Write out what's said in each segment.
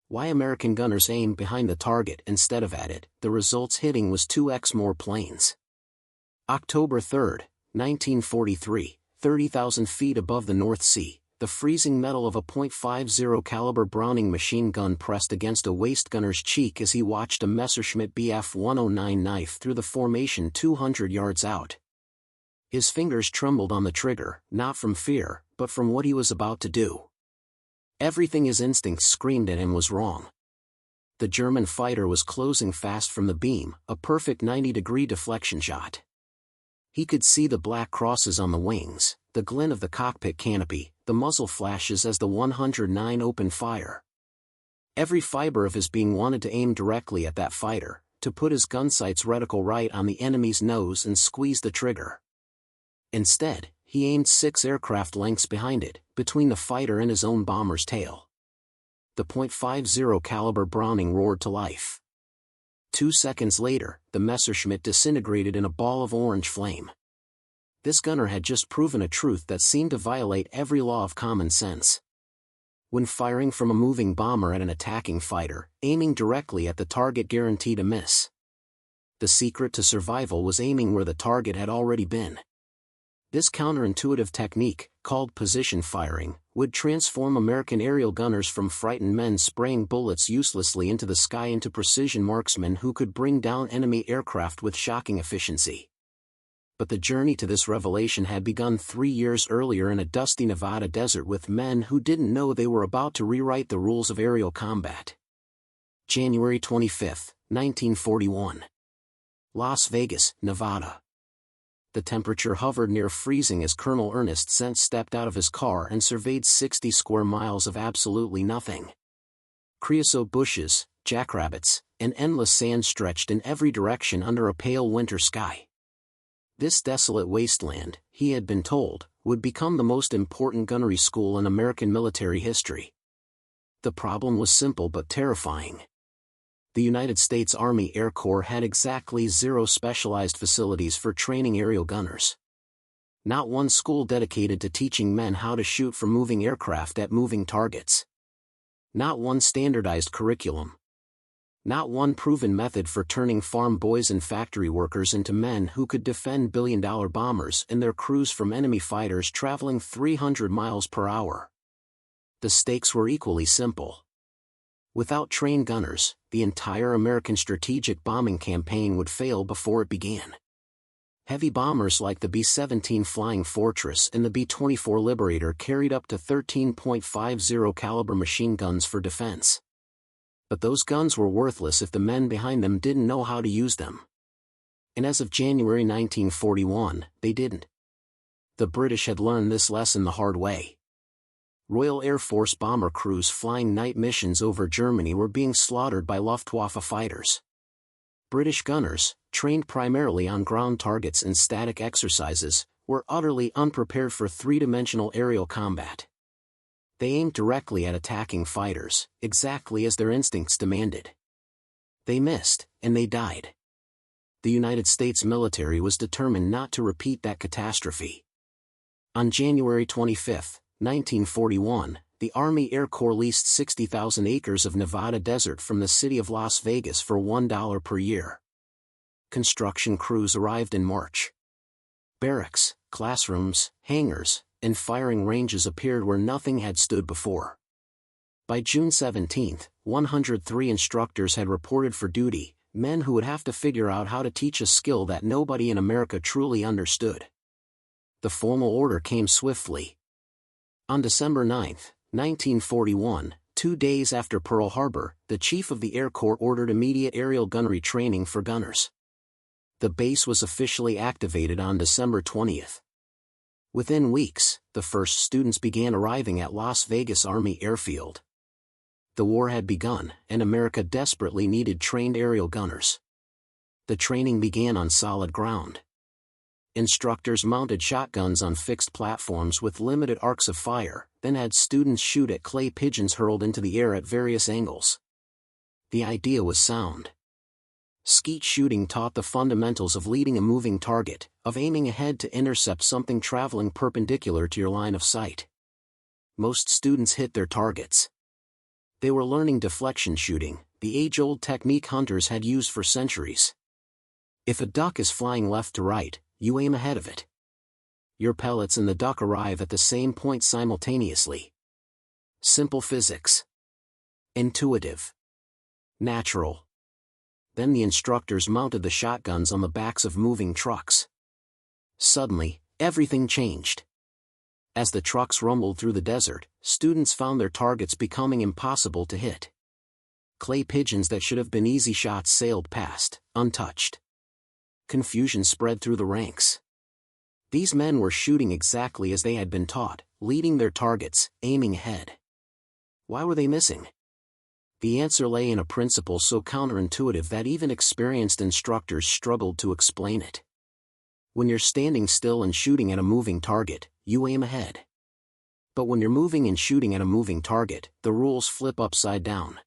Why American gunners aimed behind the target instead of at it. The results hitting was 2x more planes. October 3, 1943, 30,000 feet above the North Sea, the freezing metal of a .50 caliber Browning machine gun pressed against a waist gunner's cheek as he watched a Messerschmitt Bf 109 knife through the formation 200 yards out. His fingers trembled on the trigger, not from fear, but from what he was about to do. Everything his instincts screamed at him was wrong. The German fighter was closing fast from the beam, a perfect 90-degree deflection shot. He could see the black crosses on the wings, the glint of the cockpit canopy, the muzzle flashes as the 109 opened fire. Every fiber of his being wanted to aim directly at that fighter, to put his gunsight's reticle right on the enemy's nose and squeeze the trigger. Instead, he aimed 6 aircraft lengths behind it, between the fighter and his own bomber's tail. The .50 caliber Browning roared to life. 2 seconds later, the Messerschmitt disintegrated in a ball of orange flame. This gunner had just proven a truth that seemed to violate every law of common sense. When firing from a moving bomber at an attacking fighter, aiming directly at the target guaranteed a miss. The secret to survival was aiming where the target had already been. This counterintuitive technique, called position firing, would transform American aerial gunners from frightened men spraying bullets uselessly into the sky into precision marksmen who could bring down enemy aircraft with shocking efficiency. But the journey to this revelation had begun 3 years earlier in a dusty Nevada desert with men who didn't know they were about to rewrite the rules of aerial combat. January 25, 1941. Las Vegas, Nevada. The temperature hovered near freezing as Colonel Ernest Sent stepped out of his car and surveyed 60 square miles of absolutely nothing. Creosote bushes, jackrabbits, and endless sand stretched in every direction under a pale winter sky. This desolate wasteland, he had been told, would become the most important gunnery school in American military history. The problem was simple but terrifying. The United States Army Air Corps had exactly 0 specialized facilities for training aerial gunners. Not one school dedicated to teaching men how to shoot from moving aircraft at moving targets. Not one standardized curriculum. Not one proven method for turning farm boys and factory workers into men who could defend billion-dollar bombers and their crews from enemy fighters traveling 300 miles per hour. The stakes were equally simple. Without trained gunners, the entire American strategic bombing campaign would fail before it began. Heavy bombers like the B-17 Flying Fortress and the B-24 Liberator carried up to 13.50 caliber machine guns for defense. But those guns were worthless if the men behind them didn't know how to use them. And as of January 1941, they didn't. The British had learned this lesson the hard way. Royal Air Force bomber crews flying night missions over Germany were being slaughtered by Luftwaffe fighters. British gunners, trained primarily on ground targets and static exercises, were utterly unprepared for three-dimensional aerial combat. They aimed directly at attacking fighters, exactly as their instincts demanded. They missed, and they died. The United States military was determined not to repeat that catastrophe. On January 25, 1941, the Army Air Corps leased 60,000 acres of Nevada desert from the city of Las Vegas for $1 per year. Construction crews arrived in March. Barracks, classrooms, hangars, and firing ranges appeared where nothing had stood before. By June 17, 103 instructors had reported for duty, men who would have to figure out how to teach a skill that nobody in America truly understood. The formal order came swiftly. On December 9, 1941, 2 days after Pearl Harbor, the Chief of the Air Corps ordered immediate aerial gunnery training for gunners. The base was officially activated on December 20. Within weeks, the first students began arriving at Las Vegas Army Airfield. The war had begun, and America desperately needed trained aerial gunners. The training began on solid ground. Instructors mounted shotguns on fixed platforms with limited arcs of fire, then had students shoot at clay pigeons hurled into the air at various angles. The idea was sound. Skeet shooting taught the fundamentals of leading a moving target, of aiming ahead to intercept something traveling perpendicular to your line of sight. Most students hit their targets. They were learning deflection shooting, the age-old technique hunters had used for centuries. If a duck is flying left to right, you aim ahead of it. Your pellets and the duck arrive at the same point simultaneously. Simple physics. Intuitive. Natural. Then the instructors mounted the shotguns on the backs of moving trucks. Suddenly, everything changed. As the trucks rumbled through the desert, students found their targets becoming impossible to hit. Clay pigeons that should have been easy shots sailed past, untouched. Confusion spread through the ranks. These men were shooting exactly as they had been taught, leading their targets, aiming ahead. Why were they missing? The answer lay in a principle so counterintuitive that even experienced instructors struggled to explain it. When you're standing still and shooting at a moving target, you aim ahead. But when you're moving and shooting at a moving target, the rules flip upside down.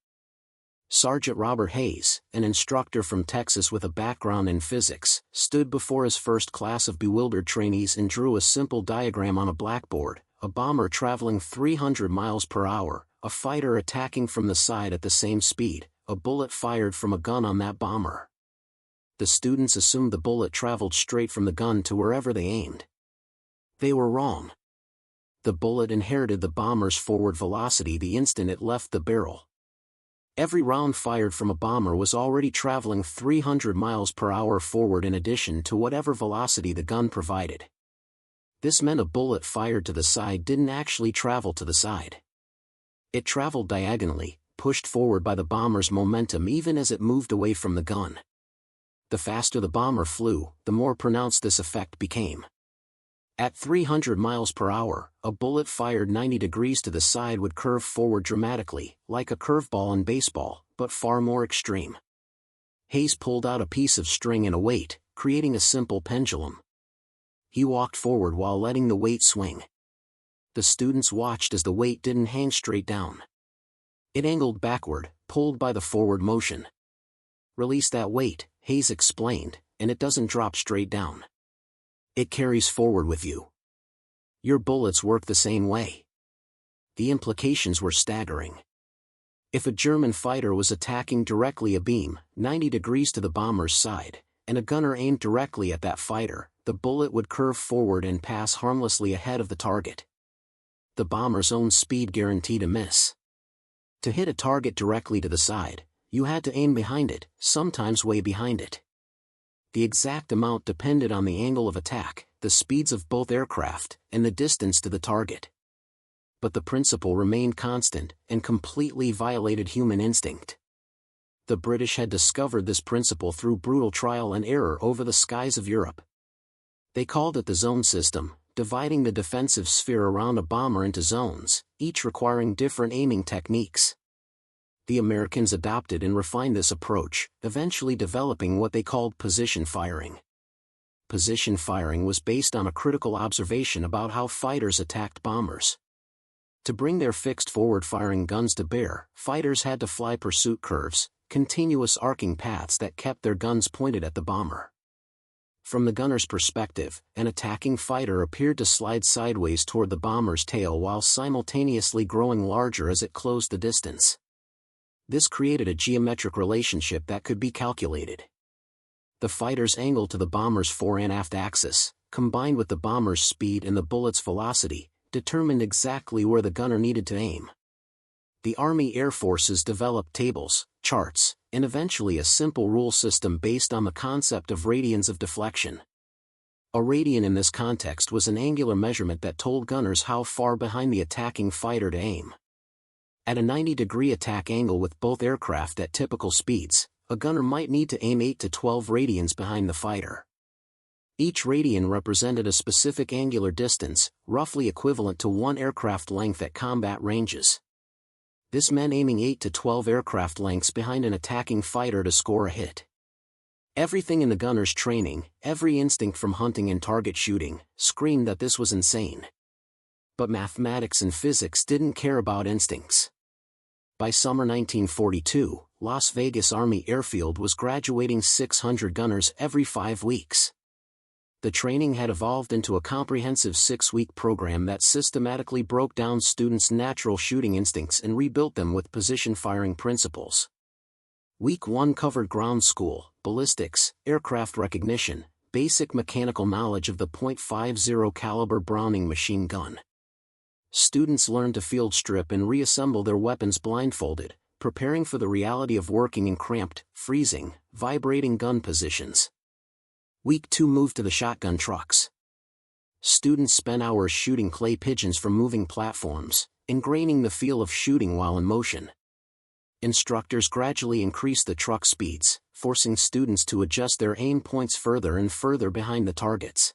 Sergeant Robert Hayes, an instructor from Texas with a background in physics, stood before his first class of bewildered trainees and drew a simple diagram on a blackboard: a bomber traveling 300 miles per hour, a fighter attacking from the side at the same speed, a bullet fired from a gun on that bomber. The students assumed the bullet traveled straight from the gun to wherever they aimed. They were wrong. The bullet inherited the bomber's forward velocity the instant it left the barrel. Every round fired from a bomber was already traveling 300 miles per hour forward in addition to whatever velocity the gun provided. This meant a bullet fired to the side didn't actually travel to the side. It traveled diagonally, pushed forward by the bomber's momentum even as it moved away from the gun. The faster the bomber flew, the more pronounced this effect became. At 300 miles per hour, a bullet fired 90 degrees to the side would curve forward dramatically, like a curveball in baseball, but far more extreme. Hayes pulled out a piece of string and a weight, creating a simple pendulum. He walked forward while letting the weight swing. The students watched as the weight didn't hang straight down. It angled backward, pulled by the forward motion. Release that weight, Hayes explained, and it doesn't drop straight down. It carries forward with you. Your bullets work the same way. The implications were staggering. If a German fighter was attacking directly abeam, 90 degrees to the bomber's side, and a gunner aimed directly at that fighter, the bullet would curve forward and pass harmlessly ahead of the target. The bomber's own speed guaranteed a miss. To hit a target directly to the side, you had to aim behind it, sometimes way behind it. The exact amount depended on the angle of attack, the speeds of both aircraft, and the distance to the target. But the principle remained constant, and completely violated human instinct. The British had discovered this principle through brutal trial and error over the skies of Europe. They called it the zone system, dividing the defensive sphere around a bomber into zones, each requiring different aiming techniques. The Americans adopted and refined this approach, eventually developing what they called position firing. Position firing was based on a critical observation about how fighters attacked bombers. To bring their fixed forward-firing guns to bear, fighters had to fly pursuit curves, continuous arcing paths that kept their guns pointed at the bomber. From the gunner's perspective, an attacking fighter appeared to slide sideways toward the bomber's tail while simultaneously growing larger as it closed the distance. This created a geometric relationship that could be calculated. The fighter's angle to the bomber's fore and aft axis, combined with the bomber's speed and the bullet's velocity, determined exactly where the gunner needed to aim. The Army Air Forces developed tables, charts, and eventually a simple rule system based on the concept of radians of deflection. A radian in this context was an angular measurement that told gunners how far behind the attacking fighter to aim. At a 90-degree attack angle with both aircraft at typical speeds, a gunner might need to aim 8 to 12 radians behind the fighter. Each radian represented a specific angular distance, roughly equivalent to one aircraft length at combat ranges. This meant aiming 8 to 12 aircraft lengths behind an attacking fighter to score a hit. Everything in the gunner's training, every instinct from hunting and target shooting, screamed that this was insane. But mathematics and physics didn't care about instincts. By summer 1942, Las Vegas Army Airfield was graduating 600 gunners every 5 weeks. The training had evolved into a comprehensive 6-week program that systematically broke down students' natural shooting instincts and rebuilt them with position firing principles. Week 1 covered ground school, ballistics, aircraft recognition, basic mechanical knowledge of the .50 caliber Browning machine gun. Students learned to field strip and reassemble their weapons blindfolded, preparing for the reality of working in cramped, freezing, vibrating gun positions. Week 2 moved to the shotgun trucks. Students spent hours shooting clay pigeons from moving platforms, ingraining the feel of shooting while in motion. Instructors gradually increased the truck speeds, forcing students to adjust their aim points further and further behind the targets.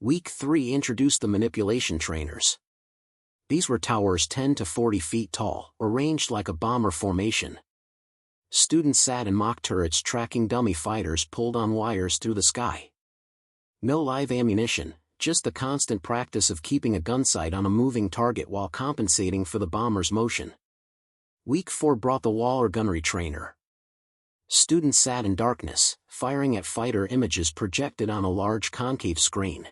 Week 3 introduced the manipulation trainers. These were towers 10 to 40 feet tall, arranged like a bomber formation. Students sat in mock turrets tracking dummy fighters pulled on wires through the sky. No live ammunition, just the constant practice of keeping a gunsight on a moving target while compensating for the bomber's motion. Week 4 brought the wall or gunnery trainer. Students sat in darkness, firing at fighter images projected on a large concave screen.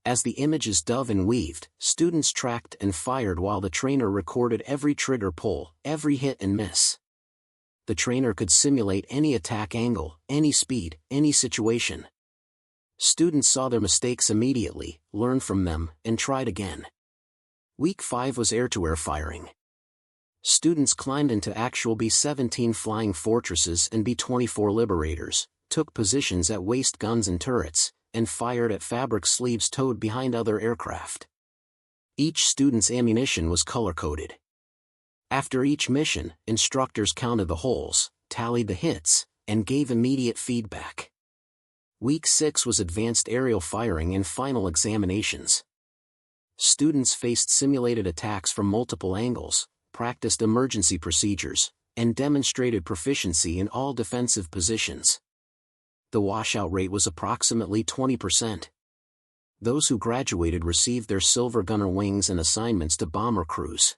As the images dove and weaved, students tracked and fired while the trainer recorded every trigger pull, every hit and miss. The trainer could simulate any attack angle, any speed, any situation. Students saw their mistakes immediately, learned from them, and tried again. Week 5 was air-to-air firing. Students climbed into actual B-17 flying fortresses and B-24 Liberators, took positions at waist guns and turrets, and fired at fabric sleeves towed behind other aircraft. Each student's ammunition was color-coded. After each mission, instructors counted the holes, tallied the hits, and gave immediate feedback. Week 6 was advanced aerial firing and final examinations. Students faced simulated attacks from multiple angles, practiced emergency procedures, and demonstrated proficiency in all defensive positions. The washout rate was approximately 20%. Those who graduated received their silver gunner wings and assignments to bomber crews.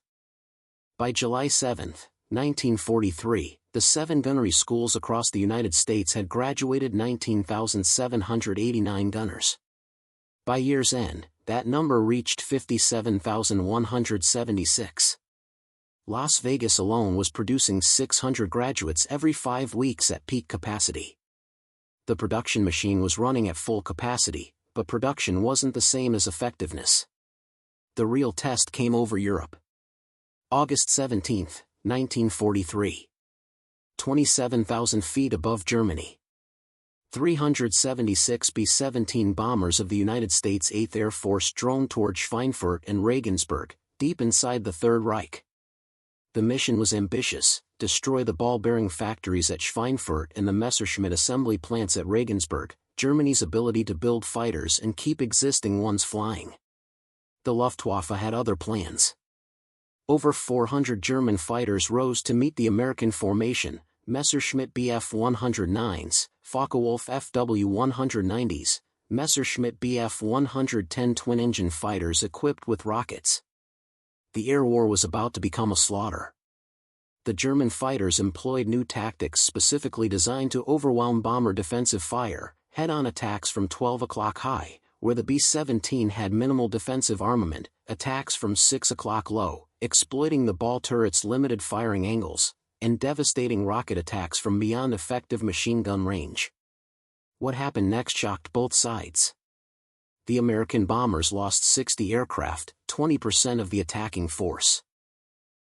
By July 7, 1943, the 7 gunnery schools across the United States had graduated 19,789 gunners. By year's end, that number reached 57,176. Las Vegas alone was producing 600 graduates every 5 weeks at peak capacity. The production machine was running at full capacity, but production wasn't the same as effectiveness. The real test came over Europe. August 17, 1943. 27,000 feet above Germany. 376 B-17 bombers of the United States 8th Air Force droned toward Schweinfurt and Regensburg, deep inside the Third Reich. The mission was ambitious: destroy the ball-bearing factories at Schweinfurt and the Messerschmitt assembly plants at Regensburg, Germany's ability to build fighters and keep existing ones flying. The Luftwaffe had other plans. Over 400 German fighters rose to meet the American formation: Messerschmitt Bf 109s, Focke-Wulf FW 190s, Messerschmitt Bf 110 twin-engine fighters equipped with rockets. The air war was about to become a slaughter. The German fighters employed new tactics specifically designed to overwhelm bomber defensive fire, head-on attacks from 12 o'clock high, where the B-17 had minimal defensive armament, attacks from 6 o'clock low, exploiting the ball turret's limited firing angles, and devastating rocket attacks from beyond effective machine gun range. What happened next shocked both sides. The American bombers lost 60 aircraft, 20% of the attacking force.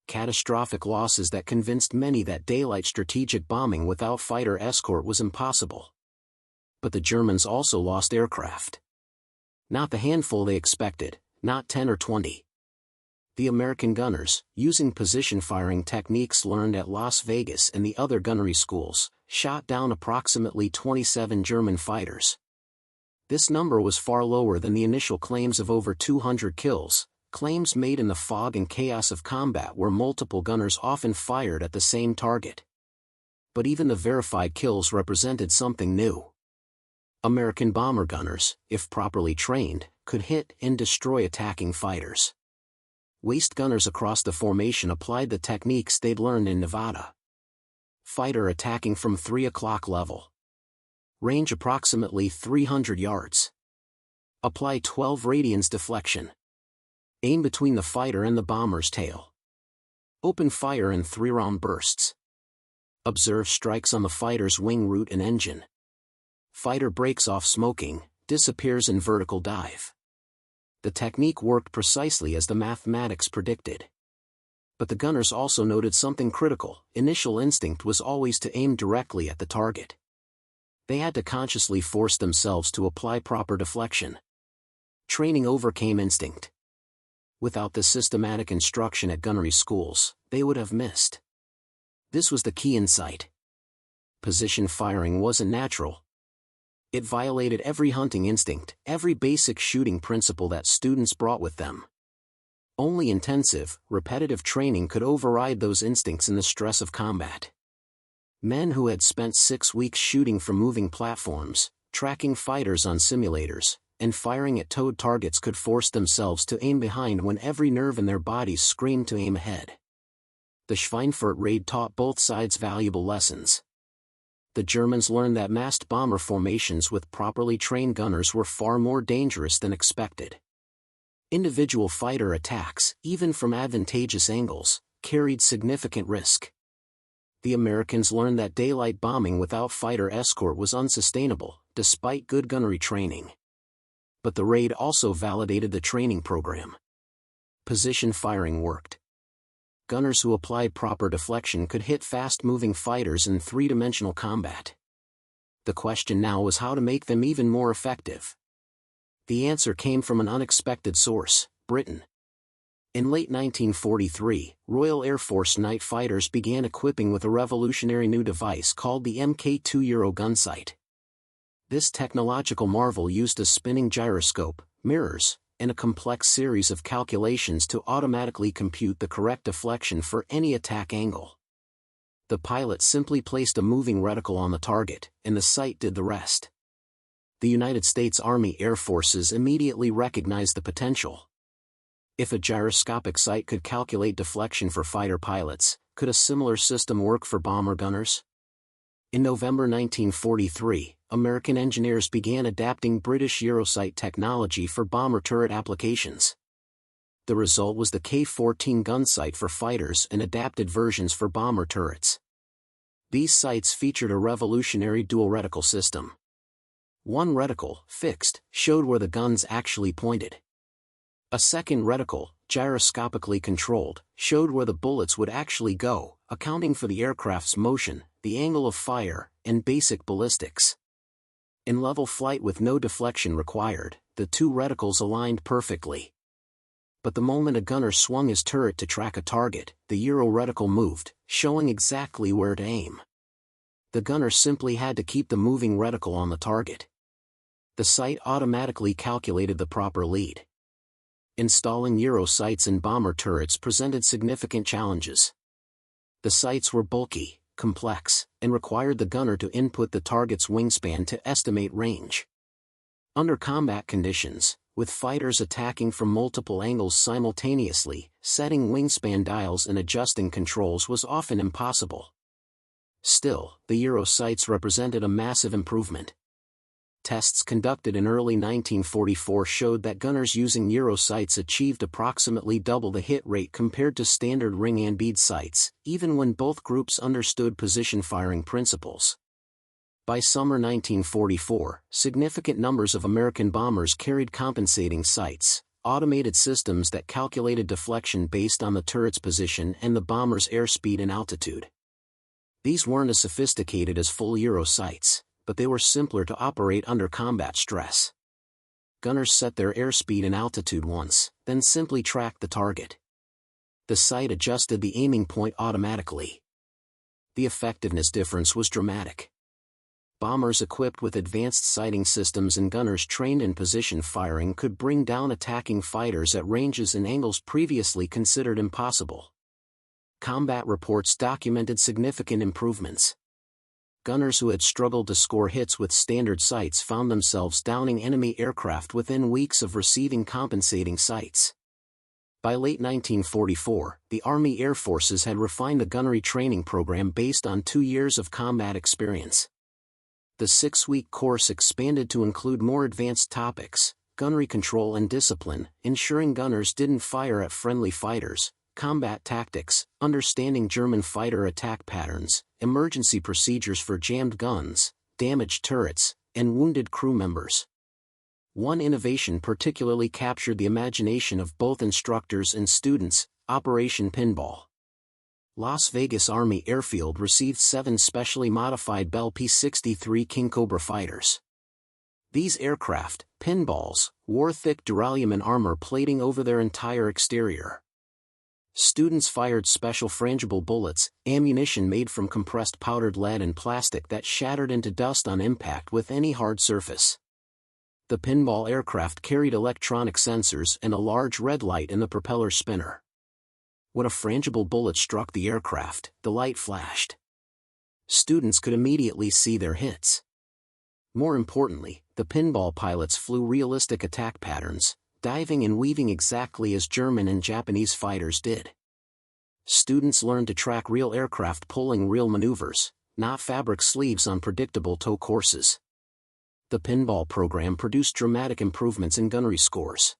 Catastrophic losses that convinced many that daylight strategic bombing without fighter escort was impossible. But the Germans also lost aircraft. Not the handful they expected, not 10 or 20. The American gunners, using position firing techniques learned at Las Vegas and the other gunnery schools, shot down approximately 27 German fighters. This number was far lower than the initial claims of over 200 kills, claims made in the fog and chaos of combat where multiple gunners often fired at the same target. But even the verified kills represented something new. American bomber gunners, if properly trained, could hit and destroy attacking fighters. Waist gunners across the formation applied the techniques they'd learned in Nevada. Fighter attacking from 3 o'clock level. Range approximately 300 yards. Apply 12 radians deflection. Aim between the fighter and the bomber's tail. Open fire in 3-round bursts. Observe strikes on the fighter's wing root and engine. Fighter breaks off smoking, disappears in vertical dive. The technique worked precisely as the mathematics predicted. But the gunners also noted something critical. Initial instinct was always to aim directly at the target. They had to consciously force themselves to apply proper deflection. Training overcame instinct. Without the systematic instruction at gunnery schools, they would have missed. This was the key insight. Position firing wasn't natural. It violated every hunting instinct, every basic shooting principle that students brought with them. Only intensive, repetitive training could override those instincts in the stress of combat. Men who had spent 6 weeks shooting from moving platforms, tracking fighters on simulators, and firing at towed targets could force themselves to aim behind when every nerve in their bodies screamed to aim ahead. The Schweinfurt raid taught both sides valuable lessons. The Germans learned that massed bomber formations with properly trained gunners were far more dangerous than expected. Individual fighter attacks, even from advantageous angles, carried significant risk. The Americans learned that daylight bombing without fighter escort was unsustainable, despite good gunnery training. But the raid also validated the training program. Position firing worked. Gunners who applied proper deflection could hit fast-moving fighters in three-dimensional combat. The question now was how to make them even more effective. The answer came from an unexpected source: Britain. In late 1943, Royal Air Force night fighters began equipping with a revolutionary new device called the Mk2 Euro gunsight. This technological marvel used a spinning gyroscope, mirrors, and a complex series of calculations to automatically compute the correct deflection for any attack angle. The pilot simply placed a moving reticle on the target, and the sight did the rest. The United States Army Air Forces immediately recognized the potential. If a gyroscopic sight could calculate deflection for fighter pilots, could a similar system work for bomber gunners? In November 1943, American engineers began adapting British Eurosight technology for bomber turret applications. The result was the K-14 gunsight for fighters and adapted versions for bomber turrets. These sights featured a revolutionary dual reticle system. One reticle, fixed, showed where the guns actually pointed. A second reticle, gyroscopically controlled, showed where the bullets would actually go, accounting for the aircraft's motion, the angle of fire, and basic ballistics. In level flight with no deflection required, the two reticles aligned perfectly. But the moment a gunner swung his turret to track a target, the Euro reticle moved, showing exactly where to aim. The gunner simply had to keep the moving reticle on the target. The sight automatically calculated the proper lead. Installing Euro sights in bomber turrets presented significant challenges. The sights were bulky, complex, and required the gunner to input the target's wingspan to estimate range. Under combat conditions, with fighters attacking from multiple angles simultaneously, setting wingspan dials and adjusting controls was often impossible. Still, the Euro sights represented a massive improvement. Tests conducted in early 1944 showed that gunners using Euro sights achieved approximately double the hit rate compared to standard ring and bead sights, even when both groups understood position firing principles. By summer 1944, significant numbers of American bombers carried compensating sights, automated systems that calculated deflection based on the turret's position and the bomber's airspeed and altitude. These weren't as sophisticated as full Euro sights, but they were simpler to operate under combat stress. Gunners set their airspeed and altitude once, then simply tracked the target. The sight adjusted the aiming point automatically. The effectiveness difference was dramatic. Bombers equipped with advanced sighting systems and gunners trained in position firing could bring down attacking fighters at ranges and angles previously considered impossible. Combat reports documented significant improvements. Gunners who had struggled to score hits with standard sights found themselves downing enemy aircraft within weeks of receiving compensating sights. By late 1944, the Army Air Forces had refined the gunnery training program based on 2 years of combat experience. The 6-week course expanded to include more advanced topics: gunnery control and discipline, ensuring gunners didn't fire at friendly fighters, combat tactics, understanding German fighter attack patterns, emergency procedures for jammed guns, damaged turrets, and wounded crew members. One innovation particularly captured the imagination of both instructors and students: Operation Pinball. Las Vegas Army Airfield received 7 specially modified Bell P-63 King Cobra fighters. These aircraft, pinballs, wore thick duralumin armor plating over their entire exterior. Students fired special frangible bullets, ammunition made from compressed powdered lead and plastic that shattered into dust on impact with any hard surface. The pinball aircraft carried electronic sensors and a large red light in the propeller spinner. When a frangible bullet struck the aircraft, the light flashed. Students could immediately see their hits. More importantly, the pinball pilots flew realistic attack patterns, diving and weaving exactly as German and Japanese fighters did. Students learned to track real aircraft pulling real maneuvers, not fabric sleeves on predictable tow courses. The pinball program produced dramatic improvements in gunnery scores.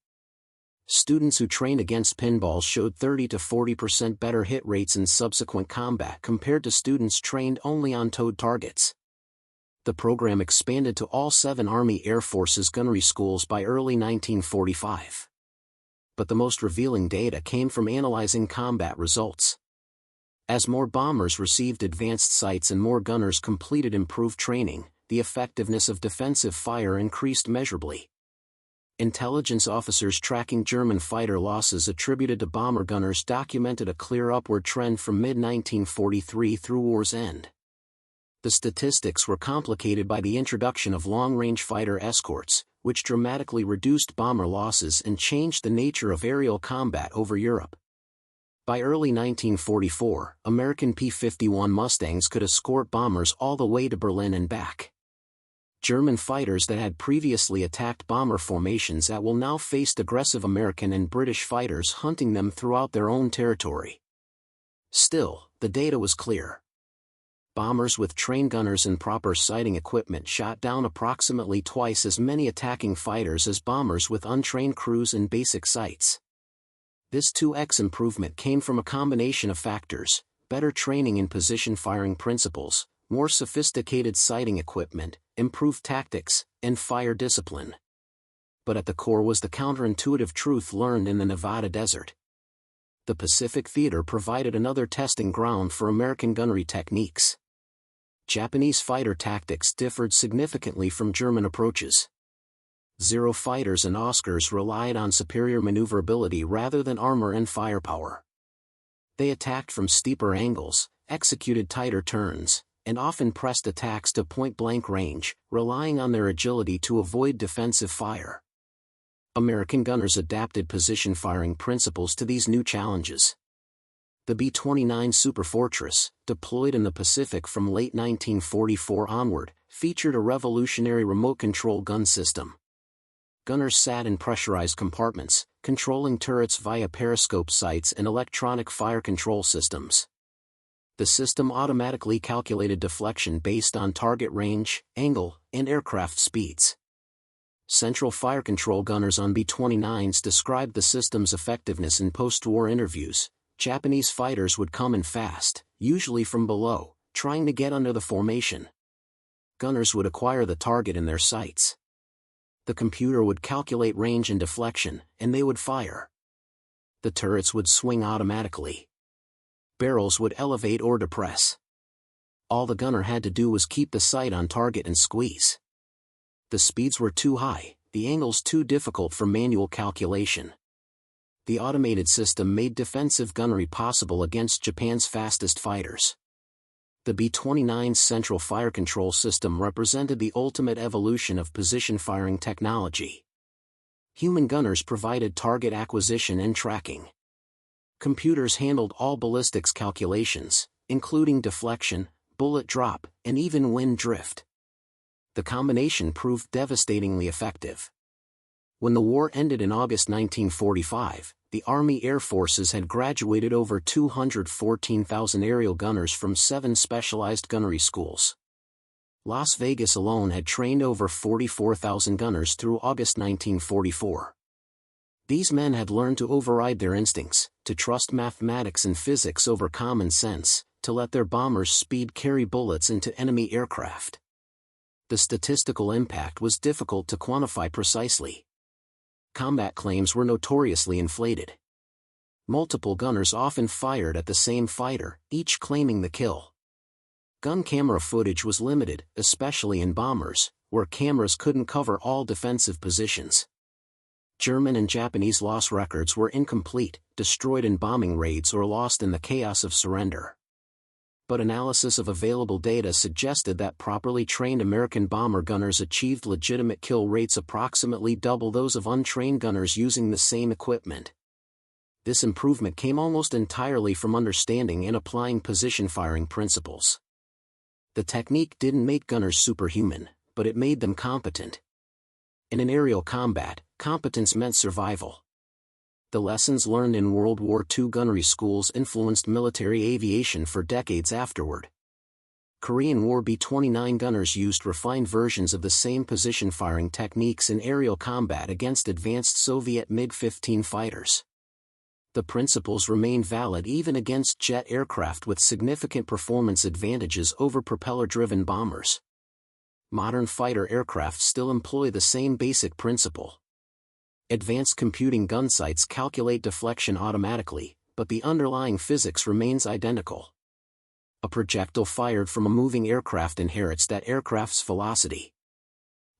Students who trained against pinballs showed 30 to 40% better hit rates in subsequent combat compared to students trained only on towed targets. The program expanded to all 7 Army Air Force's gunnery schools by early 1945. But the most revealing data came from analyzing combat results. As more bombers received advanced sights and more gunners completed improved training, the effectiveness of defensive fire increased measurably. Intelligence officers tracking German fighter losses attributed to bomber gunners documented a clear upward trend from mid-1943 through war's end. The statistics were complicated by the introduction of long-range fighter escorts, which dramatically reduced bomber losses and changed the nature of aerial combat over Europe. By early 1944, American P-51 Mustangs could escort bombers all the way to Berlin and back. German fighters that had previously attacked bomber formations at will now faced aggressive American and British fighters hunting them throughout their own territory. Still, the data was clear. Bombers with trained gunners and proper sighting equipment shot down approximately twice as many attacking fighters as bombers with untrained crews and basic sights. This 2x improvement came from a combination of factors: better training in position firing principles, more sophisticated sighting equipment, improved tactics, and fire discipline. But at the core was the counterintuitive truth learned in the Nevada desert. The Pacific Theater provided another testing ground for American gunnery techniques. Japanese fighter tactics differed significantly from German approaches. Zero fighters and Oscars relied on superior maneuverability rather than armor and firepower. They attacked from steeper angles, executed tighter turns, and often pressed attacks to point-blank range, relying on their agility to avoid defensive fire. American gunners adapted position firing principles to these new challenges. The B-29 Superfortress, deployed in the Pacific from late 1944 onward, featured a revolutionary remote-control gun system. Gunners sat in pressurized compartments, controlling turrets via periscope sights and electronic fire control systems. The system automatically calculated deflection based on target range, angle, and aircraft speeds. Central Fire Control gunners on B-29s described the system's effectiveness in post-war interviews. Japanese fighters would come in fast, usually from below, trying to get under the formation. Gunners would acquire the target in their sights. The computer would calculate range and deflection, and they would fire. The turrets would swing automatically. Barrels would elevate or depress. All the gunner had to do was keep the sight on target and squeeze. The speeds were too high, the angles too difficult for manual calculation. The automated system made defensive gunnery possible against Japan's fastest fighters. The B-29's Central Fire Control system represented the ultimate evolution of position firing technology. Human gunners provided target acquisition and tracking. Computers handled all ballistics calculations, including deflection, bullet drop, and even wind drift. The combination proved devastatingly effective. When the war ended in August 1945, the Army Air Forces had graduated over 214,000 aerial gunners from 7 specialized gunnery schools. Las Vegas alone had trained over 44,000 gunners through August 1944. These men had learned to override their instincts, to trust mathematics and physics over common sense, to let their bombers' speed carry bullets into enemy aircraft. The statistical impact was difficult to quantify precisely. Combat claims were notoriously inflated. Multiple gunners often fired at the same fighter, each claiming the kill. Gun camera footage was limited, especially in bombers, where cameras couldn't cover all defensive positions. German and Japanese loss records were incomplete, destroyed in bombing raids or lost in the chaos of surrender. But analysis of available data suggested that properly trained American bomber gunners achieved legitimate kill rates approximately double those of untrained gunners using the same equipment. This improvement came almost entirely from understanding and applying position firing principles. The technique didn't make gunners superhuman, but it made them competent. In an aerial combat, competence meant survival. The lessons learned in World War II gunnery schools influenced military aviation for decades afterward. Korean War B-29 gunners used refined versions of the same position firing techniques in aerial combat against advanced Soviet MiG-15 fighters. The principles remained valid even against jet aircraft with significant performance advantages over propeller-driven bombers. Modern fighter aircraft still employ the same basic principle. Advanced computing gunsights calculate deflection automatically, but the underlying physics remains identical. A projectile fired from a moving aircraft inherits that aircraft's velocity.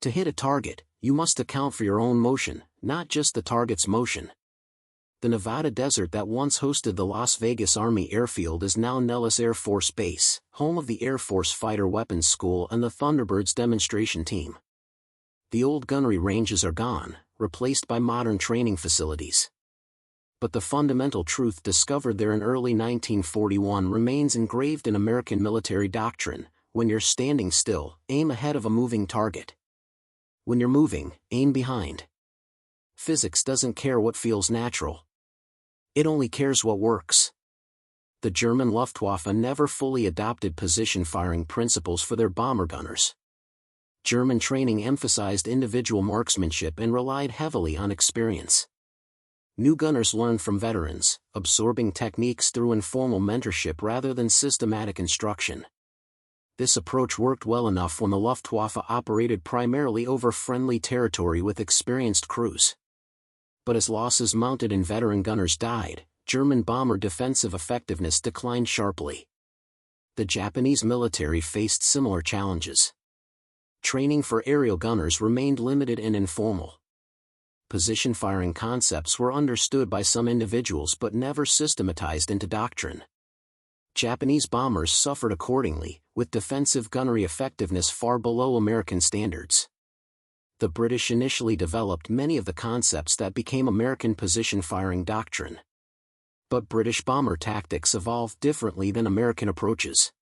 To hit a target, you must account for your own motion, not just the target's motion. The Nevada desert that once hosted the Las Vegas Army Airfield is now Nellis Air Force Base, home of the Air Force Fighter Weapons School and the Thunderbirds demonstration team. The old gunnery ranges are gone, replaced by modern training facilities. But the fundamental truth discovered there in early 1941 remains engraved in American military doctrine: when you're standing still, aim ahead of a moving target. When you're moving, aim behind. Physics doesn't care what feels natural. It only cares what works. The German Luftwaffe never fully adopted position firing principles for their bomber gunners. German training emphasized individual marksmanship and relied heavily on experience. New gunners learned from veterans, absorbing techniques through informal mentorship rather than systematic instruction. This approach worked well enough when the Luftwaffe operated primarily over friendly territory with experienced crews. But as losses mounted and veteran gunners died, German bomber defensive effectiveness declined sharply. The Japanese military faced similar challenges. Training for aerial gunners remained limited and informal. Position firing concepts were understood by some individuals but never systematized into doctrine. Japanese bombers suffered accordingly, with defensive gunnery effectiveness far below American standards. The British initially developed many of the concepts that became American position firing doctrine. But British bomber tactics evolved differently than American approaches.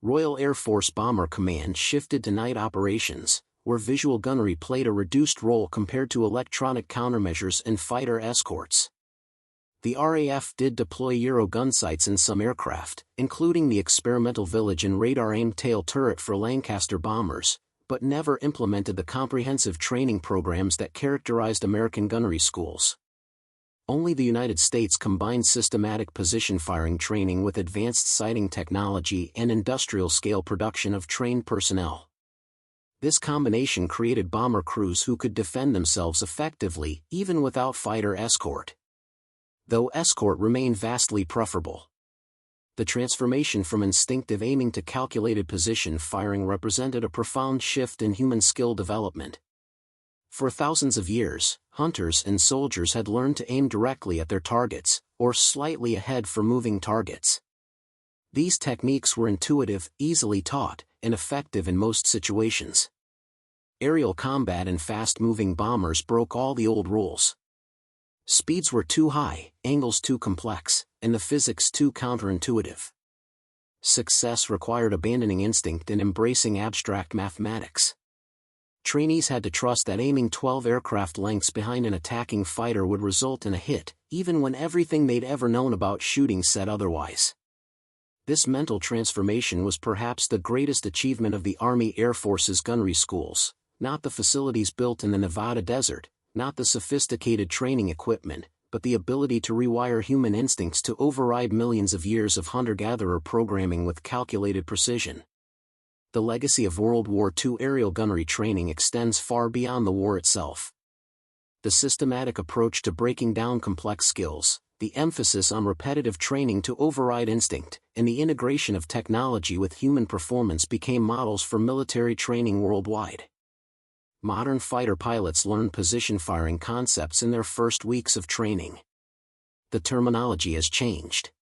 Royal Air Force Bomber Command shifted to night operations, where visual gunnery played a reduced role compared to electronic countermeasures and fighter escorts. The RAF did deploy Euro gunsights in some aircraft, including the experimental Village and radar-aimed tail turret for Lancaster bombers, but never implemented the comprehensive training programs that characterized American gunnery schools. Only the United States combined systematic position firing training with advanced sighting technology and industrial-scale production of trained personnel. This combination created bomber crews who could defend themselves effectively, even without fighter escort. Though escort remained vastly preferable. The transformation from instinctive aiming to calculated position firing represented a profound shift in human skill development. For thousands of years, hunters and soldiers had learned to aim directly at their targets, or slightly ahead for moving targets. These techniques were intuitive, easily taught, and effective in most situations. Aerial combat and fast-moving bombers broke all the old rules. Speeds were too high, angles too complex, and the physics too counterintuitive. Success required abandoning instinct and embracing abstract mathematics. Trainees had to trust that aiming 12 aircraft lengths behind an attacking fighter would result in a hit, even when everything they'd ever known about shooting said otherwise. This mental transformation was perhaps the greatest achievement of the Army Air Force's gunnery schools, not the facilities built in the Nevada desert, not the sophisticated training equipment, but the ability to rewire human instincts to override millions of years of hunter-gatherer programming with calculated precision. The legacy of World War II aerial gunnery training extends far beyond the war itself. The systematic approach to breaking down complex skills, the emphasis on repetitive training to override instinct, and the integration of technology with human performance became models for military training worldwide. Modern fighter pilots learn position firing concepts in their first weeks of training. The terminology has changed.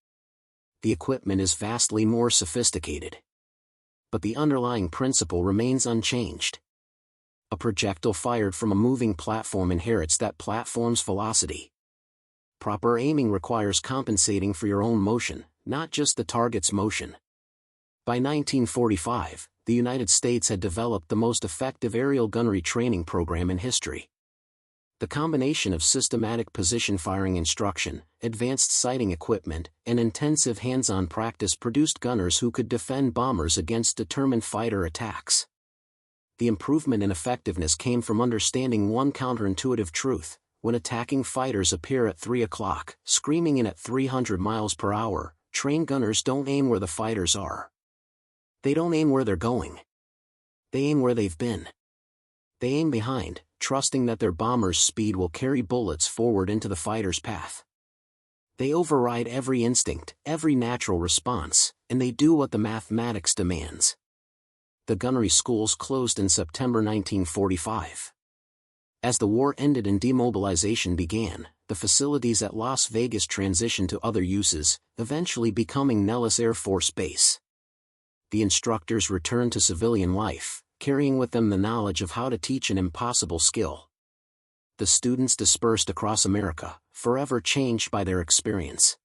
The equipment is vastly more sophisticated. But the underlying principle remains unchanged. A projectile fired from a moving platform inherits that platform's velocity. Proper aiming requires compensating for your own motion, not just the target's motion. By 1945, the United States had developed the most effective aerial gunnery training program in history. The combination of systematic position firing instruction, advanced sighting equipment, and intensive hands-on practice produced gunners who could defend bombers against determined fighter attacks. The improvement in effectiveness came from understanding one counterintuitive truth: when attacking fighters appear at 3 o'clock, screaming in at 300 miles per hour, trained gunners don't aim where the fighters are. They don't aim where they're going. They aim where they've been. They aim behind, trusting that their bomber's speed will carry bullets forward into the fighter's path. They override every instinct, every natural response, and they do what the mathematics demands. The gunnery schools closed in September 1945. As the war ended and demobilization began, the facilities at Las Vegas transitioned to other uses, eventually becoming Nellis Air Force Base. The instructors returned to civilian life, carrying with them the knowledge of how to teach an impossible skill. The students dispersed across America, forever changed by their experience.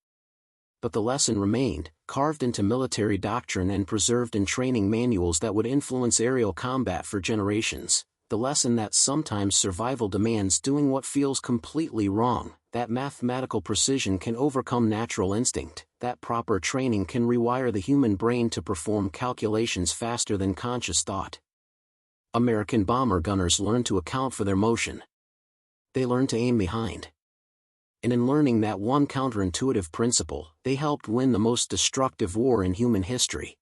But the lesson remained, carved into military doctrine and preserved in training manuals that would influence aerial combat for generations. The lesson that sometimes survival demands doing what feels completely wrong, that mathematical precision can overcome natural instinct, that proper training can rewire the human brain to perform calculations faster than conscious thought. American bomber gunners learned to account for their motion. They learned to aim behind. And in learning that one counterintuitive principle, they helped win the most destructive war in human history.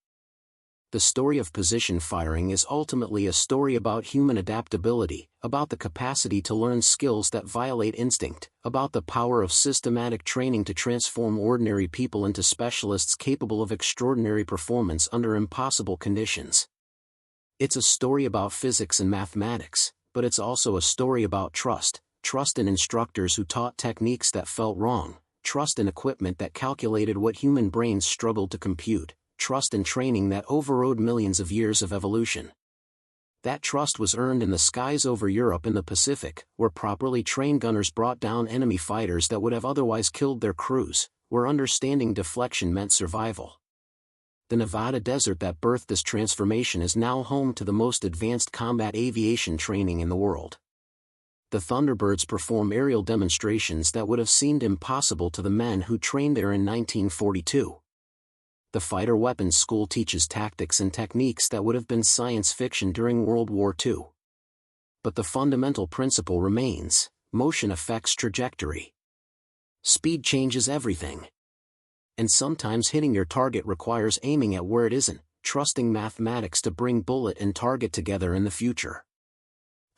The story of position firing is ultimately a story about human adaptability, about the capacity to learn skills that violate instinct, about the power of systematic training to transform ordinary people into specialists capable of extraordinary performance under impossible conditions. It's a story about physics and mathematics, but it's also a story about trust in instructors who taught techniques that felt wrong, trust in equipment that calculated what human brains struggled to compute, trust in training that overrode millions of years of evolution. That trust was earned in the skies over Europe and the Pacific, where properly trained gunners brought down enemy fighters that would have otherwise killed their crews, where understanding deflection meant survival. The Nevada desert that birthed this transformation is now home to the most advanced combat aviation training in the world. The Thunderbirds perform aerial demonstrations that would have seemed impossible to the men who trained there in 1942. The Fighter Weapons School teaches tactics and techniques that would have been science fiction during World War II. But the fundamental principle remains: motion affects trajectory. Speed changes everything. And sometimes hitting your target requires aiming at where it isn't, trusting mathematics to bring bullet and target together in the future.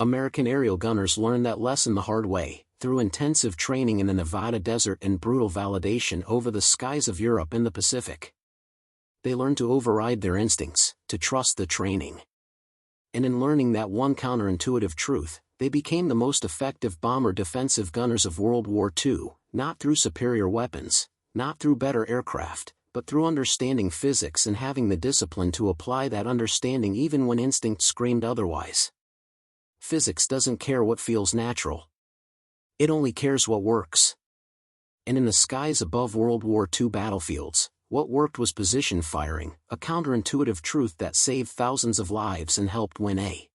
American aerial gunners learned that lesson the hard way, through intensive training in the Nevada desert and brutal validation over the skies of Europe and the Pacific. They learned to override their instincts, to trust the training. And in learning that one counterintuitive truth, they became the most effective bomber defensive gunners of World War II, not through superior weapons, not through better aircraft, but through understanding physics and having the discipline to apply that understanding even when instinct screamed otherwise. Physics doesn't care what feels natural. It only cares what works. And in the skies above World War II battlefields, what worked was position firing, a counterintuitive truth that saved thousands of lives and helped win a